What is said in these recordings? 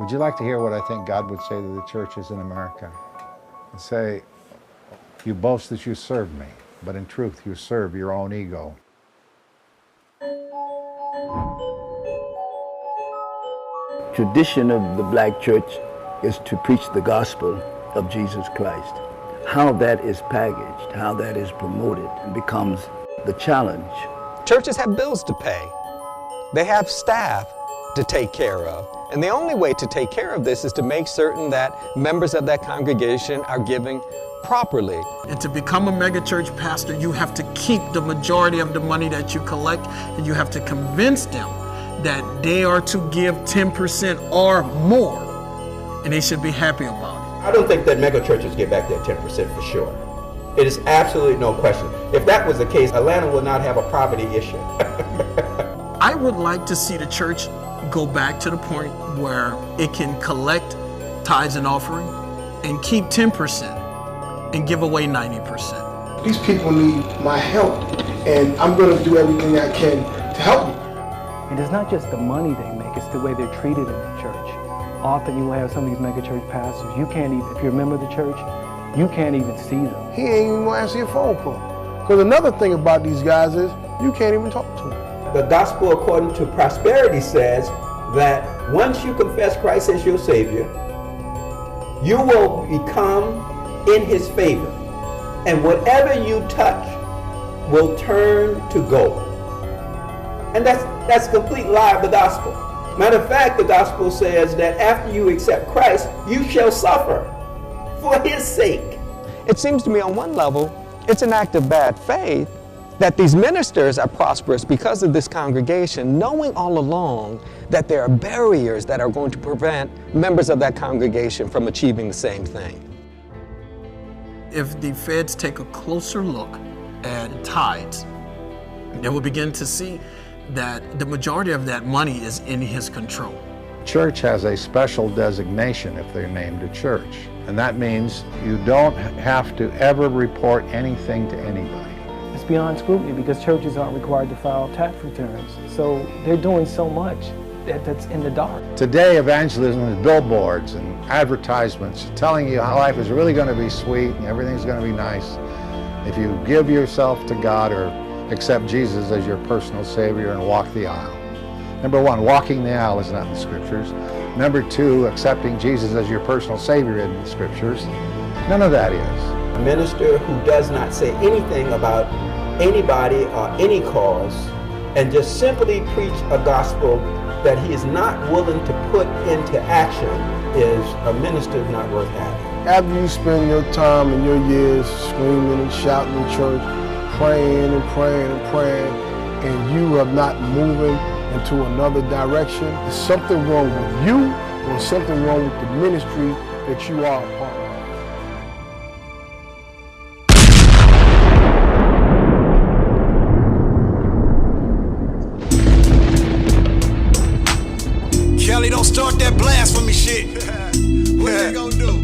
Would you like to hear what I think God would say to the churches in America? And say, you boast that you serve me, but in truth you serve your own ego. Tradition of the black church is to preach the gospel of Jesus Christ. How that is packaged, how that is promoted, becomes the challenge. Churches have bills to pay. They have staff to take care of. And the only way to take care of this is to make certain that members of that congregation are giving properly. And to become a megachurch pastor, you have to keep the majority of the money that you collect, and you have to convince them that they are to give 10% or more, and they should be happy about it. I don't think that megachurches get back that 10% for sure. It is absolutely no question. If that was the case, Atlanta would not have a poverty issue. I would like to see the church go back to the point where it can collect tithes and offering and keep 10% and give away 90%. These people need my help, and I'm going to do everything I can to help them. And it's not just the money they make, it's the way they're treated in the church. Often you will have some of these megachurch pastors, you can't even, if you're a member of the church, you can't even see them. He ain't even going to answer your phone call. Because another thing about these guys is you can't even talk to them. The gospel according to prosperity says that once you confess Christ as your Savior, you will become in His favor. And whatever you touch will turn to gold. And that's a complete lie of the gospel. Matter of fact, the gospel says that after you accept Christ, you shall suffer for His sake. It seems to me on one level, it's an act of bad faith that these ministers are prosperous because of this congregation, knowing all along that there are barriers that are going to prevent members of that congregation from achieving the same thing. If the feds take a closer look at tithes, they will begin to see that the majority of that money is in His control. Church has a special designation if they're named a church. And that means you don't have to ever report anything to anybody. It's beyond scrutiny because churches aren't required to file tax returns. So they're doing so much that's in the dark. Today, evangelism is billboards and advertisements telling you how life is really going to be sweet and everything's going to be nice if you give yourself to God or accept Jesus as your personal Savior and walk the aisle. Number one, walking the aisle is not in the Scriptures. Number two, accepting Jesus as your personal Savior in the Scriptures. None of that is. A minister who does not say anything about anybody or any cause and just simply preach a gospel that he is not willing to put into action is a minister not worth having. After you spend your time and your years screaming and shouting in church, praying and praying and praying, and you are not moving into another direction, there's something wrong with you or something wrong with the ministry that you are a part of. Cali, don't start that blasphemy shit. What they gonna do?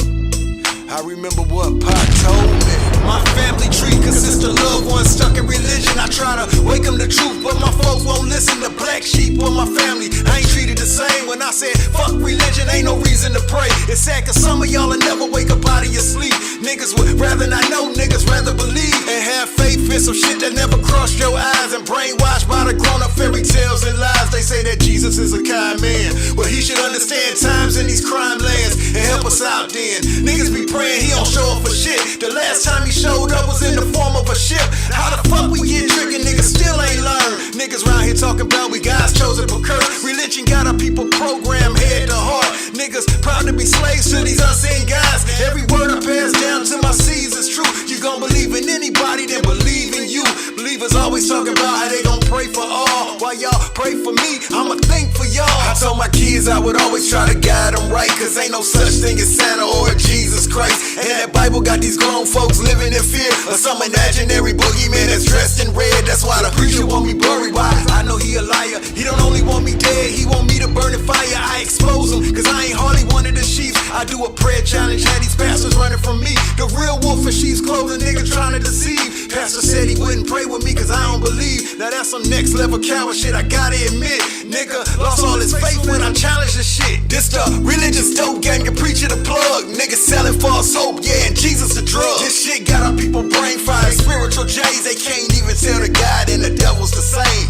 I remember what Pac told me. My family tree consists of loved ones stuck in religion. I try to wake them to truth, but my folks won't listen. The black sheep of my family, I ain't treated the same. When I said fuck religion, ain't no reason to pray. It's sad cause some of y'all will never wake up out of your sleep. Niggas would rather not know, niggas rather believe and have faith in some shit that never crossed your eyes. And brainwashed by the grown-up fairy tales and lies. They say that Jesus is a kind man, but he should understand times in these crime lands and help us out then. Niggas be praying he don't show up for shit. The last time he showed up was in the form of a ship. How the fuck we get tricked and niggas still ain't learned? Niggas round here talking about we guys chosen to curse. Religion got our people programmed head to heart. Niggas proud to be slaves to these unseen guys. Every word I pass down to my seeds is true. You gon' believe in anybody, then believe in you. Believers always talking about how they gon' pray for all. While y'all pray for me, I'ma think for y'all. I told my kids I would always try to guide them right, cause ain't no such thing as Santa or Jesus Christ. And that Bible got these grown folks living in fear of some imaginary boogeyman that's dressed in red. That's why the preacher want me buried. Why? I know he a liar. He don't only want me dead, he want me to burn in fire. I expose him, cause I ain't hardly one of the sheep. I do a prayer challenge, had these pastors running from me. The real wolf in sheep's clothing, nigga trying to deceive. Pastor said he wouldn't pray with me cause I don't believe. Now that's some next level coward shit, I gotta admit. Nigga lost all his faith when I challenged the shit. This the religious dope game, you preacher the plug. Niggas selling false hope, yeah, and Jesus the drug. This shit got our people brain fried. Spiritual J's, they can't even tell the God and the devil's the same.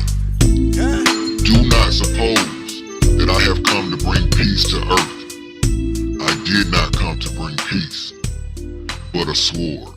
Do not suppose that I have come to bring peace to earth. I did not come to bring peace, but a sword.